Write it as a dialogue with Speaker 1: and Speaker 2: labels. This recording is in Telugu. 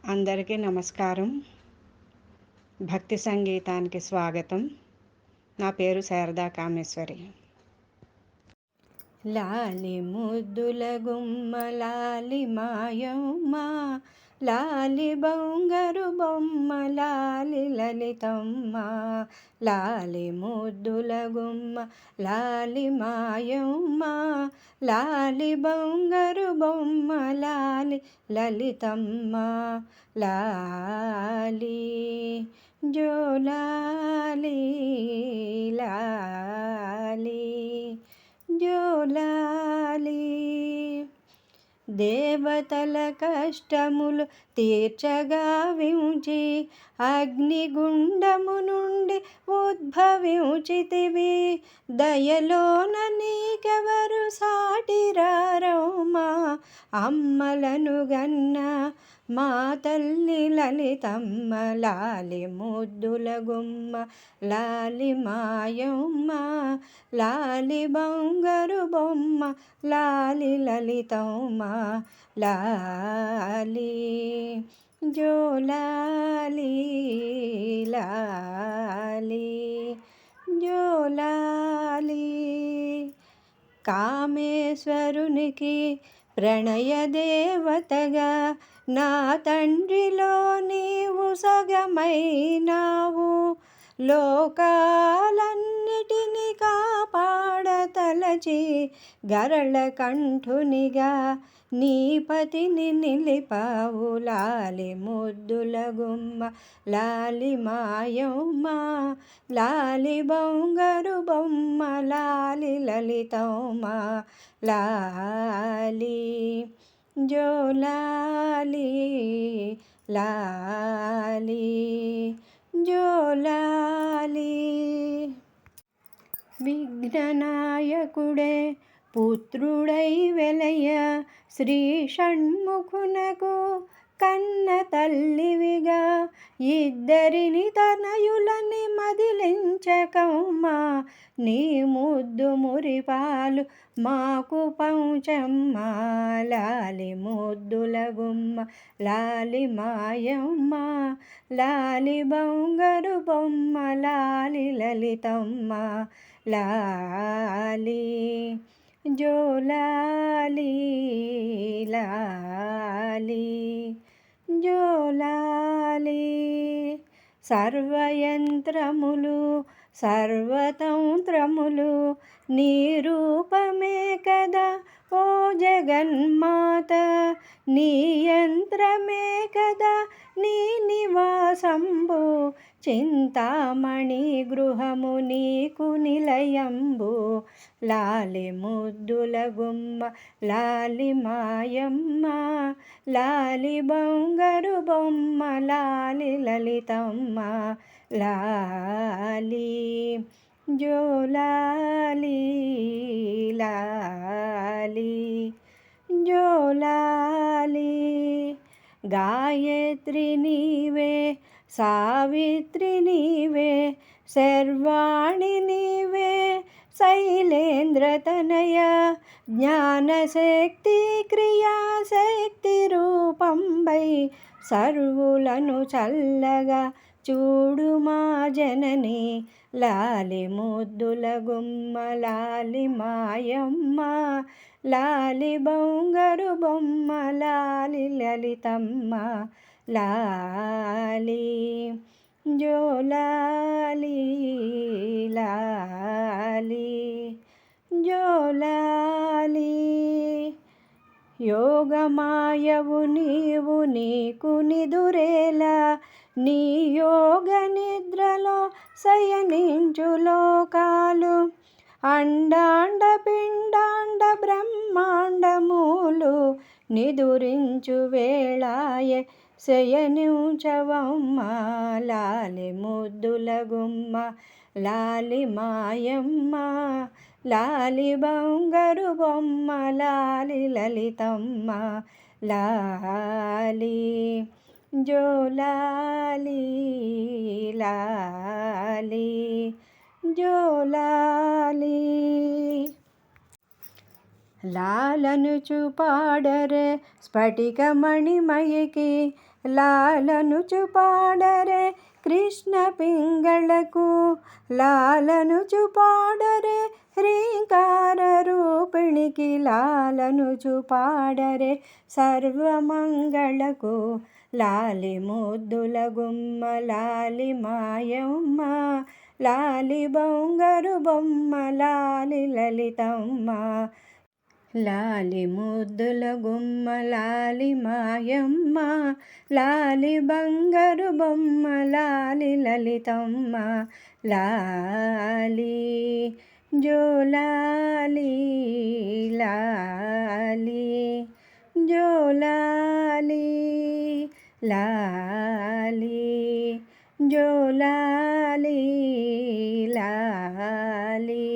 Speaker 1: అందరికీ నమస్కారం. భక్తి సంగీతానికి స్వాగతం. నా పేరు శారదా కామేశ్వరి. లాలి ముద్దుల గుమ్మ లాలి మాయమ్మ, లాలి బంగారు బొమ్మ లాలి లలితమ్మ. లాలి ముద్దుల గుమ్మ లాలి మాయమ్మ, లాలి బంగారు బొమ్మ లాలి లలితమ్మ. లాలి జోలాలి లాలి జోలాలి. దేవతల కష్టములు తీర్చగా వించి, అగ్నిగుండము నుండి ఉద్భవించితివి. దయలోన నీకెవరు సాటిరారమ్మా, అమ్మలను గన్న మా తల్లి లలితమ్మ. లాలి ముద్దుల గుమ్మ లాలి మాయమ్మ, లాలి బంగారు బొమ్మ లాలి లలితమ్మ. లాలి జోలాలి లాలి జోలాలి. కామేశ్వరునికి ప్రణయ దేవతగా నా తండ్రిలో నీవు సగమైనావు. లోకాలన్నిటిని కాపాడతలచి గరళ కంఠునిగా నీ పతిని నిలిపావు. లాలి ముద్దుల గుమ్మ లాలి మాయమ్మ, లాలి బంగారు బొమ్మ లాలి లలితమ్మ. లాలి జోలాలి లాలి జోలాలి. విఘ్ననాయకుడే పుత్రుడై వెలయ, శ్రీ షణ్ముఖునకు కన్న తల్లివిగా, ఇద్దరిని తనయులని మదిలించకమ్మా, నీ ముద్దు మురిపాలు మాకు పంచమ్మ. లాలి ముద్దుల గుమ్మ లాలి మాయమ్మ, లాలి బంగారు బొమ్మ లాలి లలితమ్మ. లాలి జోలాలి లాలి జోలాలి. సర్వయంత్రములు సర్వతంత్రములు నీ రూపమే కదా ఓ జగన్మాత. నీ యంత్రమే కదా నీ నివాసంబు, చింతామణి గృహము నీకు నిలయంబు. లాలి ముద్దుల గుమ్మ లాలి మాయమ్మ, లాలి బంగారు బొమ్మ లాలి లలితమ్మ. లాలి జోలాలి లాలి జోలాలి. గాయత్రి నీవే, సావిత్రి నీవే, శర్వాణి నీవే, శైలేంద్ర తనయ, జ్ఞానశక్తి క్రియాశక్తి రూపంబై సర్వులను చల్లగా చూడు మా జనని. లాలి ముద్దుల గుమ్మ లాలి మాయమ్మ, లాలి బంగారు బొమ్మ లాలి లలితమ్మ. లాలి జోలాలి లాలి జోలాలి. యోగమాయవు నీవు నీకు నిదురేలా, నీ యోగ నిద్రలో శయనించు లోకాలు. అండాండ పిండాండ బ్రహ్మాండములు నిదురించు వేళాయే శయనించవమ్మ. లాలి ముద్దుల గుమ్మ లాలి మాయమ్మ, లాలి బంగారు బొమ్మ లాలి లలితమ్మ. లాలి జోలాలి లాలి జోలాలి. లాలనుచు పాడరే స్ఫటికమణిమయికి, లాలనుచు పాడరే కృష్ణ పింగళకు, లాలనుచు పాడరే హ్రీంకార రూపిణికి, లాలనుచు పాడరే సర్వమంగళకు. లాలి ముద్దుల గుమ్మ లాలి మాయమ్మ, లాలి బంగారు బొమ్మ లాలి లలితమ్మ. లాలి ముద్దుల గుమ్మ లాలి మాయమ్మ, లాలి బంగారు బొమ్మ లాలి లలితమ్మ. లాలి జోలాలి లాలి జోలాలి లాలి జోలాలి లాలి.